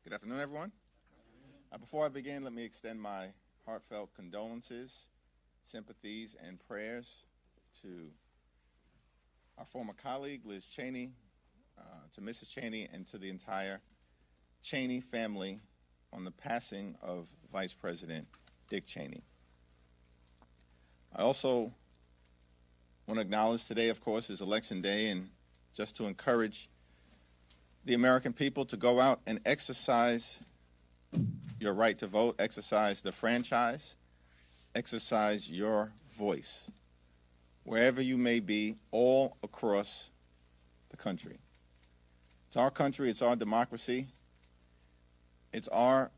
Good afternoon, everyone. Before I begin, let me extend my heartfelt condolences, sympathies, and prayers to our former colleague, Liz Cheney, to Mrs. Cheney, and to the entire Cheney family on the passing of Vice President Dick Cheney. I also want to acknowledge today, of course, is Election Day, and just to encourage the American people to go out and exercise your right to vote, exercise the franchise, exercise your voice, wherever you may be, all across the country. It's our country, it's our democracy, it's our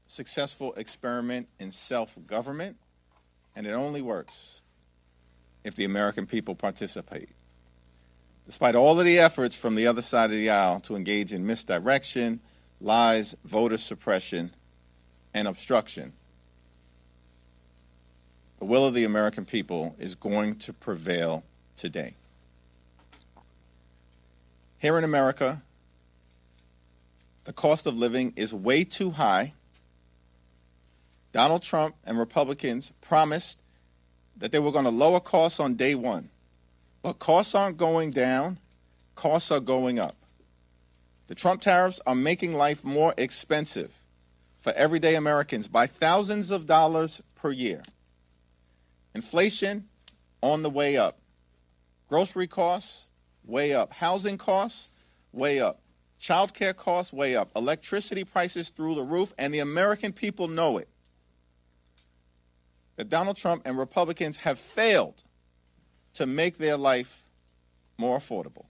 successful experiment in self-government, and it only works if the American people participate. Despite all of the efforts from the other side of the aisle to engage in misdirection, lies, voter suppression, and obstruction, the will of the American people is going to prevail today. Here in America, the cost of living is way too high. Donald Trump and Republicans promised that they were going to lower costs on day one. But costs aren't going down, costs are going up. The Trump tariffs are making life more expensive for everyday Americans by thousands of dollars per year. Inflation on the way up. Grocery costs, way up. Housing costs, way up. Child care costs, way up. Electricity prices through the roof, and the American people know it. That Donald Trump and Republicans have failed to make their life more affordable.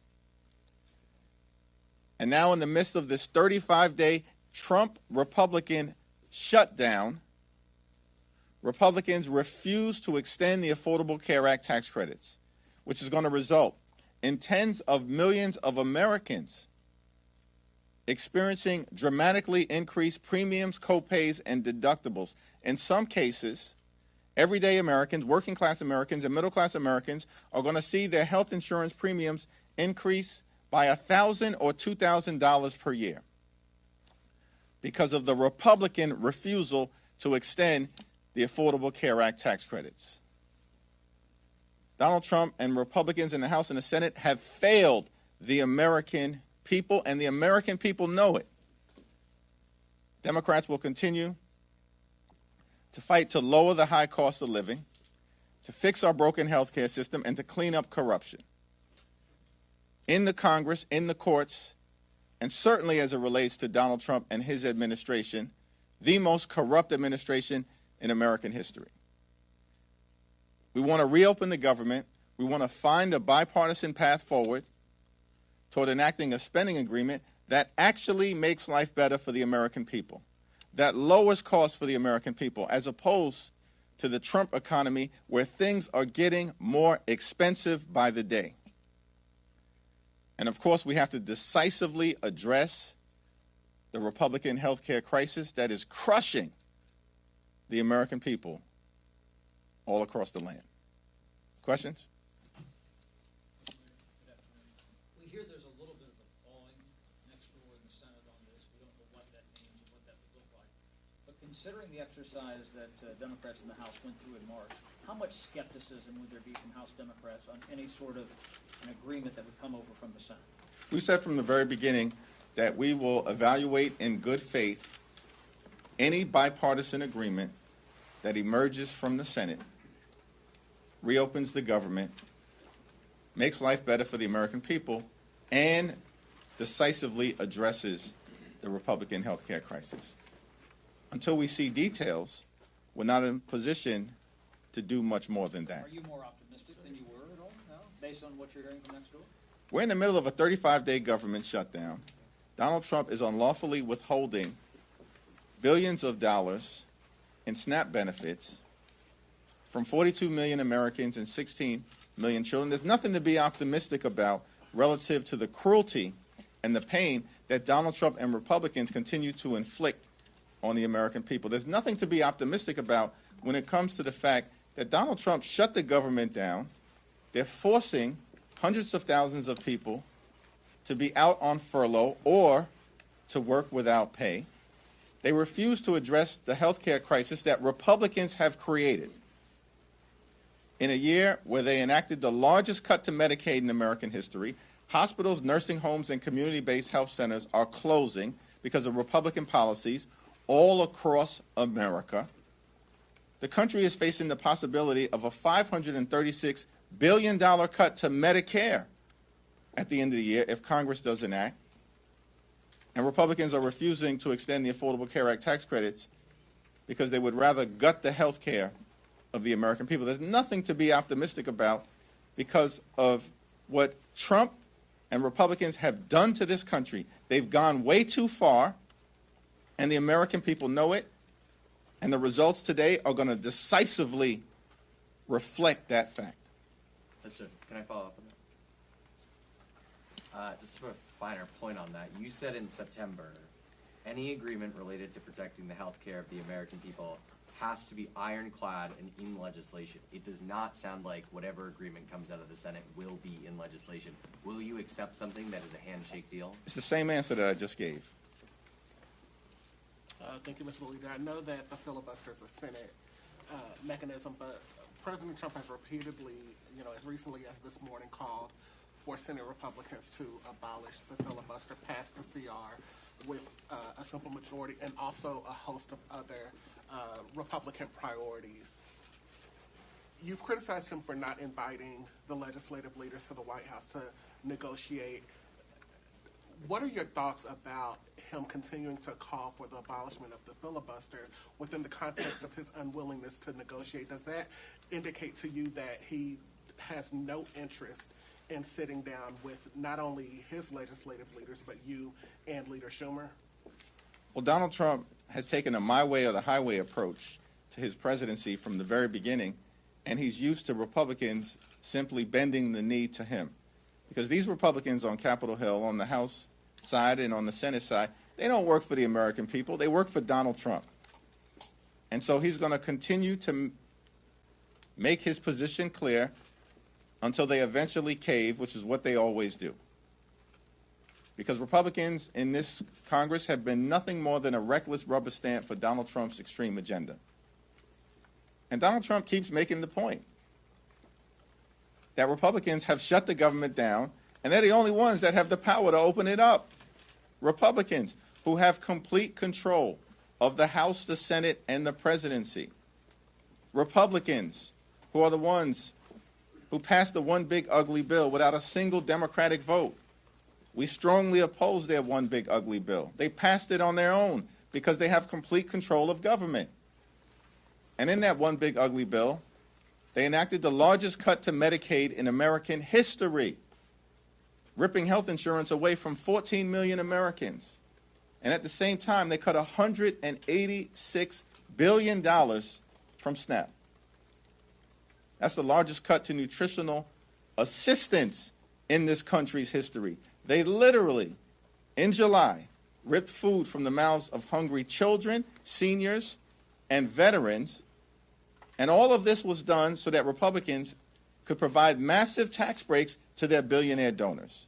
And now in the midst of this 35-day Trump-Republican shutdown, Republicans refuse to extend the Affordable Care Act tax credits, which is going to result in tens of millions of Americans experiencing dramatically increased premiums, copays, and deductibles. In some cases, everyday Americans, working class Americans, and middle class Americans are going to see their health insurance premiums increase by $1,000 or $2,000 per year because of the Republican refusal to extend the Affordable Care Act tax credits. Donald Trump and Republicans in the House and the Senate have failed the American people, and the American people know it. Democrats will continue to fight to lower the high cost of living, to fix our broken health care system, and to clean up corruption. In the Congress, in the courts, and certainly as it relates to Donald Trump and his administration, the most corrupt administration in American history. We want to reopen the government. We want to find a bipartisan path forward toward enacting a spending agreement that actually makes life better for the American people, that lowers costs for the American people, as opposed to the Trump economy where things are getting more expensive by the day. And of course, we have to decisively address the Republican health care crisis that is crushing the American people all across the land. Questions? We hear there's a little bit of a thawing next door in the Senate on this. We don't know what that means and what that would look like. But considering the exercise that Democrats in the House went through in March, how much skepticism would there be from House Democrats on any sort of an agreement that would come over from the Senate? We said from the very beginning that we will evaluate in good faith any bipartisan agreement that emerges from the Senate, reopens the government, makes life better for the American people, and decisively addresses the Republican health care crisis. Until we see details, we're not in position to do much more than that. Are you more optimistic than you were at all now, based on what you're hearing from next door? We're in the middle of a 35-day government shutdown. Donald Trump is unlawfully withholding billions of dollars in SNAP benefits from 42 million Americans and 16 million children. There's nothing to be optimistic about relative to the cruelty and the pain that Donald Trump and Republicans continue to inflict on the American people. There's nothing to be optimistic about when it comes to the fact that Donald Trump shut the government down. They're forcing hundreds of thousands of people to be out on furlough or to work without pay. They refuse to address the health care crisis that Republicans have created. In a year where they enacted the largest cut to Medicaid in American history, hospitals, nursing homes, and community-based health centers are closing because of Republican policies all across America. The country is facing the possibility of a $536 billion cut to Medicare at the end of the year if Congress doesn't act. And Republicans are refusing to extend the Affordable Care Act tax credits because they would rather gut the health care of the American people. There's nothing to be optimistic about because of what Trump and Republicans have done to this country. They've gone way too far, and the American people know it, and the results today are going to decisively reflect that fact. Mr. Can I follow up on that? Just to put a finer point on that, you said in September, any agreement related to protecting the health care of the American people has to be ironclad and in legislation. It does not sound like whatever agreement comes out of the Senate will be in legislation. Will you accept something that is a handshake deal? It's the same answer that I just gave. Thank you, Mr. Leader. I know that the filibuster is a Senate mechanism, but President Trump has repeatedly, as recently as this morning, called for Senate Republicans to abolish the filibuster, pass the CR with a simple majority, and also a host of other Republican priorities. You've criticized him for not inviting the legislative leaders to the White House to negotiate. What are your thoughts about him continuing to call for the abolishment of the filibuster within the context of his unwillingness to negotiate? Does that indicate to you that he has no interest in sitting down with not only his legislative leaders, but you and Leader Schumer? Well, Donald Trump has taken a my way or the highway approach to his presidency from the very beginning, and he's used to Republicans simply bending the knee to him. Because these Republicans on Capitol Hill, on the House side and on the Senate side, they don't work for the American people. They work for Donald Trump. And so he's going to continue to make his position clear until they eventually cave, which is what they always do. Because Republicans in this Congress have been nothing more than a reckless rubber stamp for Donald Trump's extreme agenda. And Donald Trump keeps making the point that Republicans have shut the government down, and they're the only ones that have the power to open it up. Republicans who have complete control of the House, the Senate, and the presidency. Republicans who are the ones who passed the one big ugly bill without a single Democratic vote. We strongly oppose their one big ugly bill. They passed it on their own because they have complete control of government. And in that one big ugly bill, they enacted the largest cut to Medicaid in American history, ripping health insurance away from 14 million Americans. And at the same time, they cut $186 billion from SNAP. That's the largest cut to nutritional assistance in this country's history. They literally, in July, ripped food from the mouths of hungry children, seniors, and veterans. And all of this was done so that Republicans could provide massive tax breaks to their billionaire donors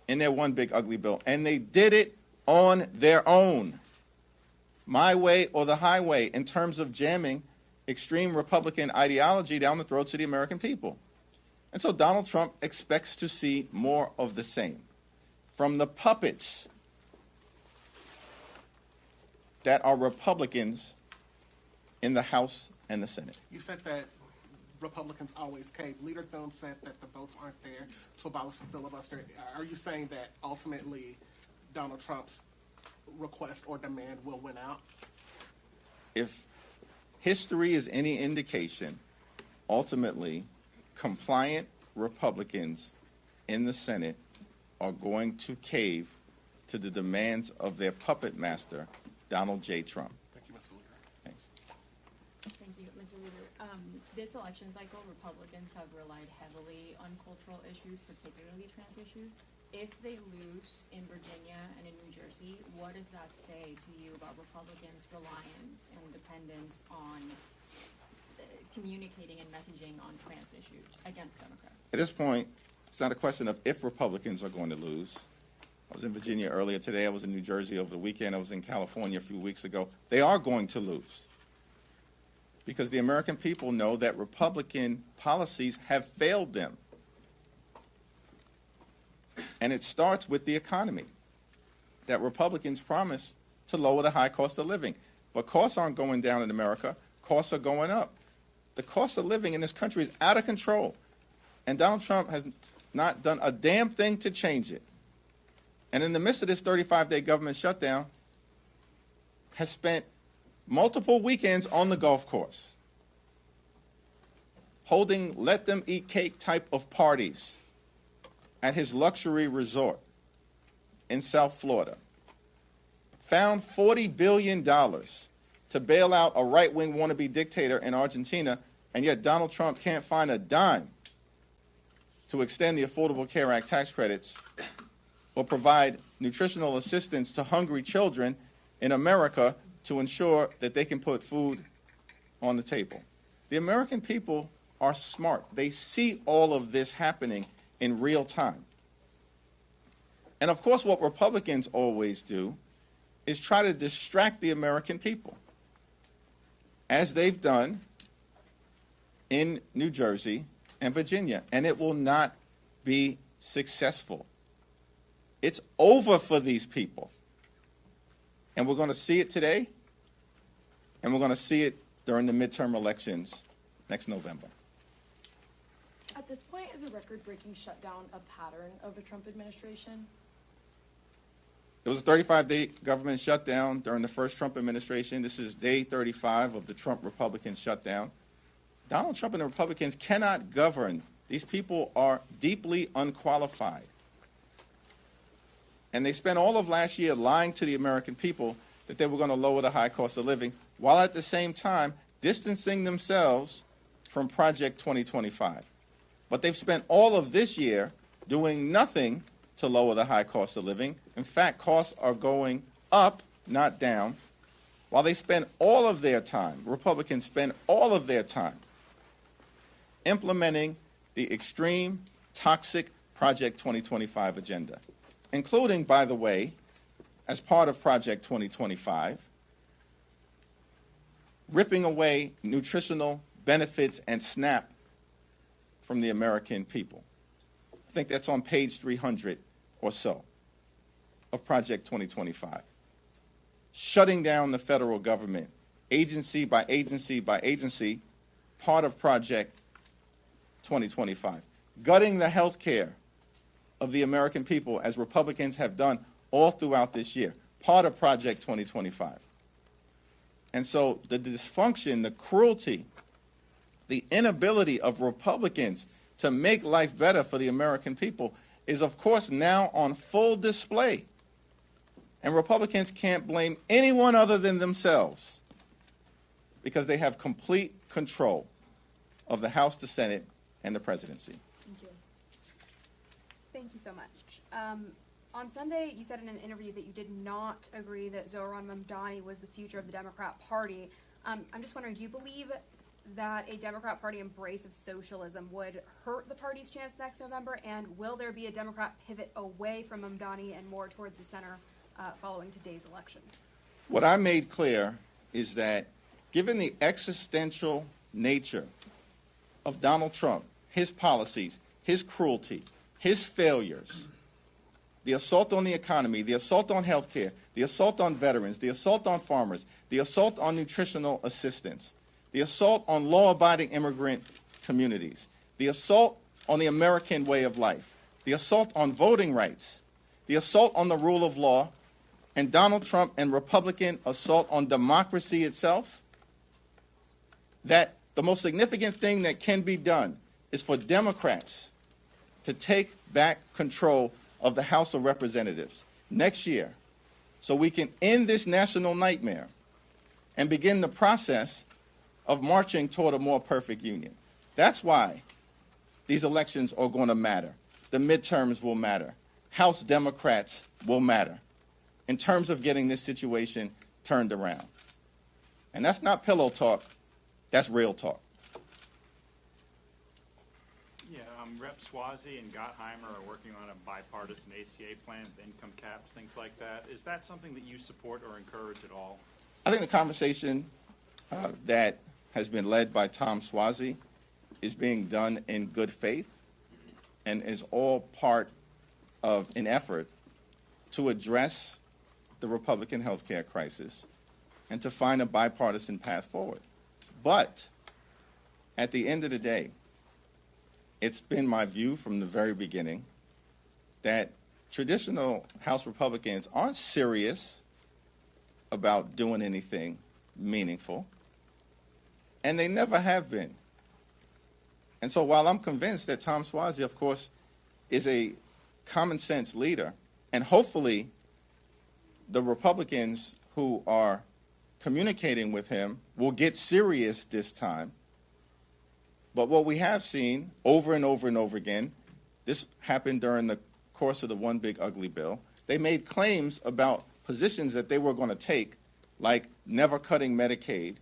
in their one big ugly bill. And they did it on their own, my way or the highway, in terms of jamming extreme Republican ideology down the throats of the American people. And so Donald Trump expects to see more of the same from the puppets that are Republicans in the House and the Senate. You said that Republicans always cave. Leader Thune said that the votes aren't there to abolish the filibuster. Are you saying that ultimately Donald Trump's request or demand will win out? If history is any indication, ultimately, compliant Republicans in the Senate are going to cave to the demands of their puppet master, Donald J. Trump. Thank you, Mr. Leader. Thanks. Thank you, Mr. Leader. This election cycle, Republicans have relied heavily on cultural issues, particularly trans issues. If they lose in Virginia and in New Jersey, what does that say to you about Republicans' reliance and dependence on communicating and messaging on trans issues against Democrats? At this point, it's not a question of if Republicans are going to lose I was in Virginia earlier today. I was in New Jersey over the weekend. I was in California a few weeks ago. They are going to lose because the American people know that Republican policies have failed them. And it starts with the economy, that Republicans promised to lower the high cost of living. But costs aren't going down in America. Costs are going up. The cost of living in this country is out of control. And Donald Trump has not done a damn thing to change it. And in the midst of this 35-day government shutdown, has spent multiple weekends on the golf course, holding let-them-eat-cake type of parties at his luxury resort in South Florida. Found $40 billion to bail out a right-wing wannabe dictator in Argentina, and yet Donald Trump can't find a dime to extend the Affordable Care Act tax credits or provide nutritional assistance to hungry children in America to ensure that they can put food on the table. The American people are smart. They see all of this happening in real time. And of course, what Republicans always do is try to distract the American people, as they've done in New Jersey and Virginia, and it will not be successful. It's over for these people. And we're going to see it today, and we're going to see it during the midterm elections next November. At this point, is a record-breaking shutdown a pattern of the Trump administration? It was a 35-day government shutdown during the first Trump administration. This is day 35 of the Trump-Republican shutdown. Donald Trump and the Republicans cannot govern. These people are deeply unqualified. And they spent all of last year lying to the American people that they were going to lower the high cost of living, while at the same time distancing themselves from Project 2025. But they've spent all of this year doing nothing to lower the high cost of living. In fact, costs are going up, not down, while they spend all of their time, Republicans spend all of their time implementing the extreme, toxic Project 2025 agenda, including, by the way, as part of Project 2025, ripping away nutritional benefits and SNAP from the American people. I think that's on page 300 or so of Project 2025. Shutting down the federal government, agency by agency by agency, part of Project 2025. Gutting the health care of the American people, as Republicans have done all throughout this year, part of Project 2025. And so the dysfunction, the cruelty, the inability of Republicans to make life better for the American people is, of course, now on full display. And Republicans can't blame anyone other than themselves because they have complete control of the House, the Senate, and the presidency. Thank you. Thank you so much. On Sunday, you said in an interview that you did not agree that Zohran Mamdani was the future of the Democrat Party. I'm just wondering, do you believe that a Democrat Party embrace of socialism would hurt the party's chance next November? And will there be a Democrat pivot away from Mamdani and more towards the center following today's election? What I made clear is that given the existential nature of Donald Trump, his policies, his cruelty, his failures, the assault on the economy, the assault on health care, the assault on veterans, the assault on farmers, the assault on nutritional assistance, the assault on law-abiding immigrant communities, the assault on the American way of life, the assault on voting rights, the assault on the rule of law, and Donald Trump and Republican assault on democracy itself, that the most significant thing that can be done is for Democrats to take back control of the House of Representatives next year so we can end this national nightmare and begin the process of marching toward a more perfect union. That's why these elections are going to matter. The midterms will matter. House Democrats will matter in terms of getting this situation turned around. And that's not pillow talk. That's real talk. Yeah, Rep Swazi and Gottheimer are working on a bipartisan ACA plan with income caps, things like that. Is that something that you support or encourage at all? I think the conversation that has been led by Tom Swazi is being done in good faith and is all part of an effort to address the Republican health care crisis and to find a bipartisan path forward. But at the end of the day, it's been my view from the very beginning that traditional House Republicans aren't serious about doing anything meaningful, and they never have been. And so while I'm convinced that Tom Swazi, of course, is a common sense leader, and hopefully the Republicans who are communicating with him will get serious this time. But what we have seen over and over and over again, this happened during the course of the One Big Ugly Bill, they made claims about positions that they were going to take, like never cutting Medicaid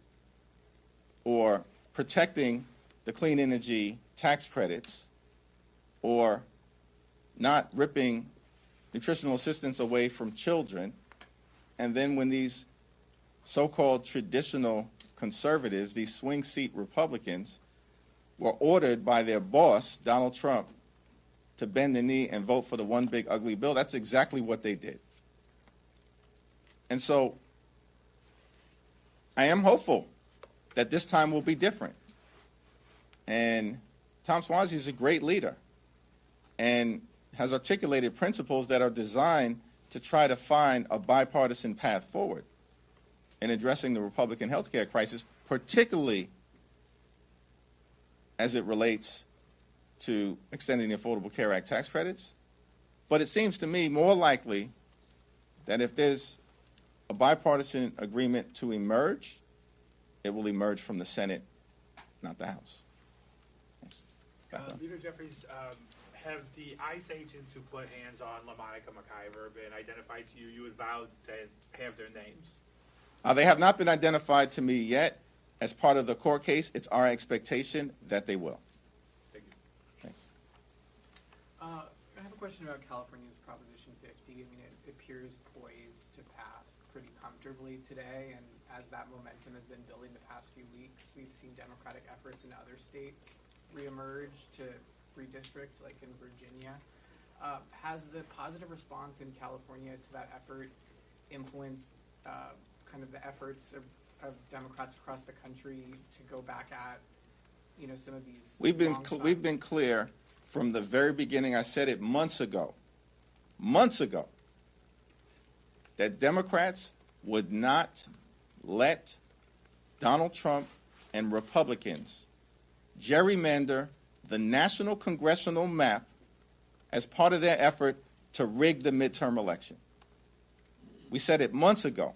or protecting the clean energy tax credits or not ripping nutritional assistance away from children. And then when these so-called traditional conservatives, these swing seat Republicans, were ordered by their boss, Donald Trump, to bend the knee and vote for the One Big Ugly Bill, that's exactly what they did. And so I am hopeful that this time will be different. And Tom Swazi is a great leader and has articulated principles that are designed to try to find a bipartisan path forward in addressing the Republican health care crisis, particularly as it relates to extending the Affordable Care Act tax credits. But it seems to me more likely that if there's a bipartisan agreement to emerge, it will emerge from the Senate, not the House. Yes. Leader Jeffries, have the ICE agents who put hands on LaMonica McIver been identified to you? You would vow to have their names. They have not been identified to me yet. As part of the court case, it's our expectation that they will. Thank you. Thanks. I have a question about California's Proposition 50. I mean, it appears poised to pass pretty comfortably today, and as that momentum has been building the past few weeks, we've seen Democratic efforts in other states reemerge to redistrict, like in Virginia. Has the positive response in California to that effort influenced kind of the efforts of Democrats across the country to go back at, some of these? We've been clear from the very beginning. I said it months ago, that Democrats would not let Donald Trump and Republicans gerrymander the national congressional map as part of their effort to rig the midterm election. We said it months ago.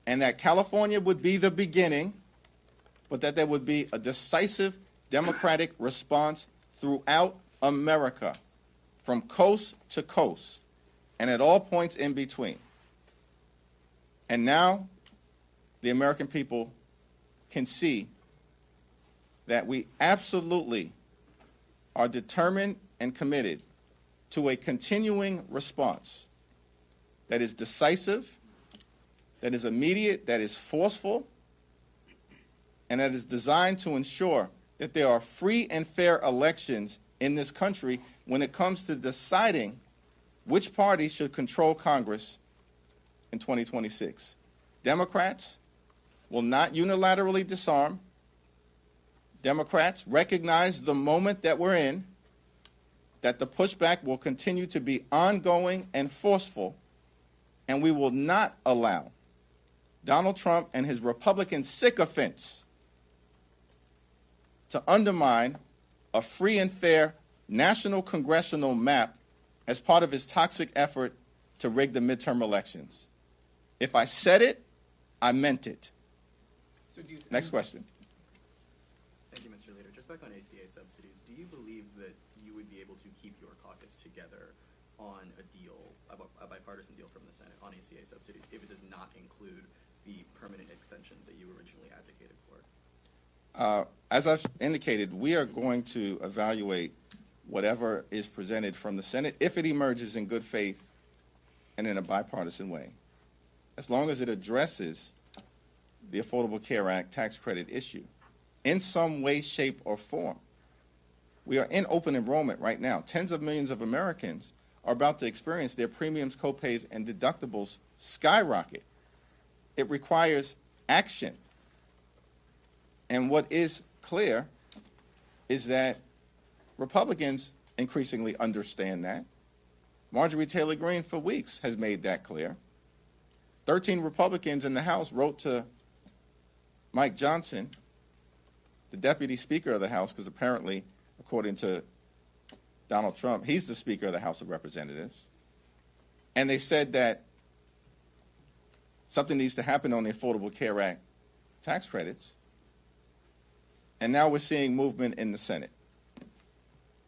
And that California would be the beginning, but that there would be a decisive Democratic response throughout America, from coast to coast, and at all points in between. And now the American people can see that we absolutely are determined and committed to a continuing response that is decisive, that is immediate, that is forceful, and that is designed to ensure that there are free and fair elections in this country when it comes to deciding which party should control Congress in 2026. Democrats will not unilaterally disarm. Democrats recognize the moment that we're in, that the pushback will continue to be ongoing and forceful, and we will not allow Donald Trump and his Republican sycophants to undermine a free and fair national congressional map as part of his toxic effort to rig the midterm elections. If I said it, I meant it. So Next question. Thank you, Mr. Leader. Just back on ACA subsidies, do you believe that you would be able to keep your caucus together on a deal, a bipartisan deal from the Senate on ACA subsidies, if it does not include the permanent extensions that you originally advocated for? As I've indicated, we are going to evaluate whatever is presented from the Senate if it emerges in good faith and in a bipartisan way, as long as it addresses the Affordable Care Act tax credit issue in some way, shape, or form. We are in open enrollment right now. Tens of millions of Americans are about to experience their premiums, copays, and deductibles skyrocket. It requires action. And what is clear is that Republicans increasingly understand that. Marjorie Taylor Greene for weeks has made that clear. 13 Republicans in the House wrote to Mike Johnson, the Deputy Speaker of the House, because apparently, according to Donald Trump, he's the Speaker of the House of Representatives. And they said that something needs to happen on the Affordable Care Act tax credits. And now we're seeing movement in the Senate,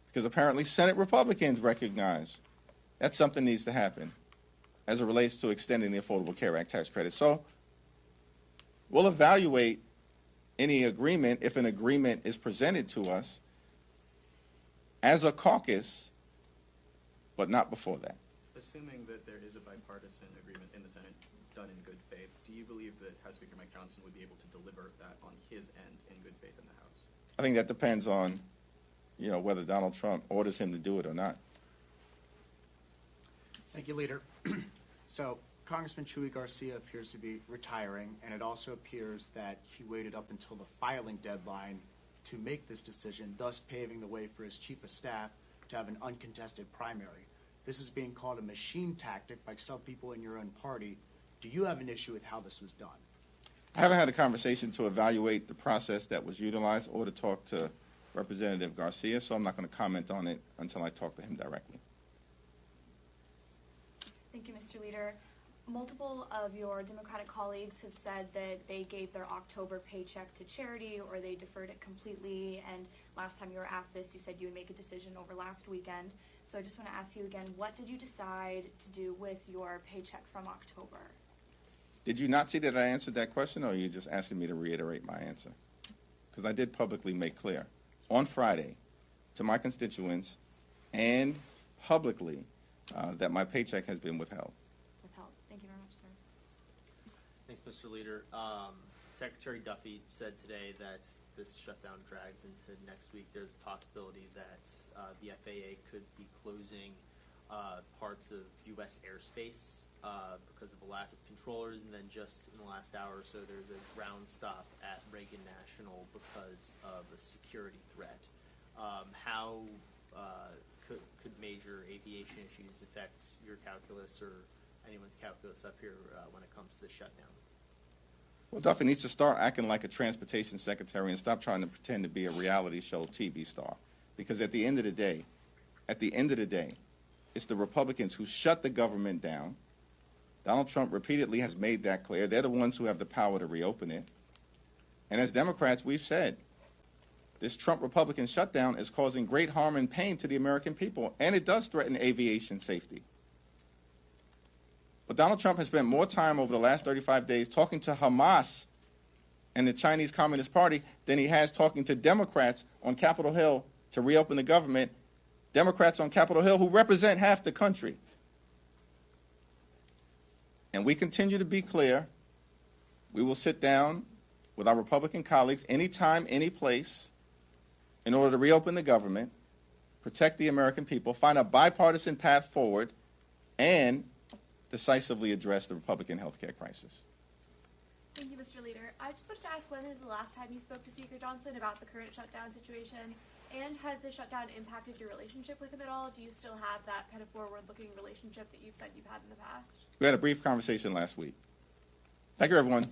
because apparently Senate Republicans recognize that something needs to happen as it relates to extending the Affordable Care Act tax credit. So we'll evaluate any agreement, if an agreement is presented to us, as a caucus, but not before that. Assuming that there is a bipartisan agreement in the Senate done in good faith, do you believe that House Speaker Mike Johnson would be able to deliver that on his end in good faith in the House? I think that depends on, whether Donald Trump orders him to do it or not. Thank you, Leader. So, Congressman Chuy Garcia appears to be retiring, and it also appears that he waited up until the filing deadline to make this decision, thus paving the way for his chief of staff to have an uncontested primary. This is being called a machine tactic by some people in your own party. Do you have an issue with how this was done? I haven't had a conversation to evaluate the process that was utilized or to talk to Representative Garcia, so I'm not going to comment on it until I talk to him directly. Thank you, Mr. Leader. Multiple of your Democratic colleagues have said that they gave their October paycheck to charity or they deferred it completely. And last time you were asked this, you said you would make a decision over last weekend. So I just want to ask you again, what did you decide to do with your paycheck from October? Did you not see that I answered that question, or are you just asking me to reiterate my answer? Because I did publicly make clear on Friday to my constituents and publicly that my paycheck has been withheld. Thank you very much, sir. Thanks, Mr. Leader. Secretary Duffy said today that this shutdown drags into next week. There's a possibility that the FAA could be closing parts of U.S. airspace because of a lack of controllers, and then just in the last hour or so, there's a ground stop at Reagan National because of a security threat. How could major aviation issues affect your calculus or anyone's calculus up here when it comes to the shutdown? Well, Duffy needs to start acting like a transportation secretary and stop trying to pretend to be a reality show TV star. Because at the end of the day, it's the Republicans who shut the government down. Donald Trump repeatedly has made that clear. They're the ones who have the power to reopen it. And as Democrats, we've said, this Trump-Republican shutdown is causing great harm and pain to the American people, and it does threaten aviation safety. But Donald Trump has spent more time over the last 35 days talking to Hamas and the Chinese Communist Party than he has talking to Democrats on Capitol Hill to reopen the government, Democrats on Capitol Hill who represent half the country. And we continue to be clear. We will sit down with our Republican colleagues anytime, any place, in order to reopen the government, protect the American people, find a bipartisan path forward, and decisively address the Republican health care crisis. Thank you, Mr. Leader. I just wanted to ask, when is the last time you spoke to Speaker Johnson about the current shutdown situation? And has the shutdown impacted your relationship with him at all? Do you still have that kind of forward-looking relationship that you've said you've had in the past? We had a brief conversation last week. Thank you, everyone.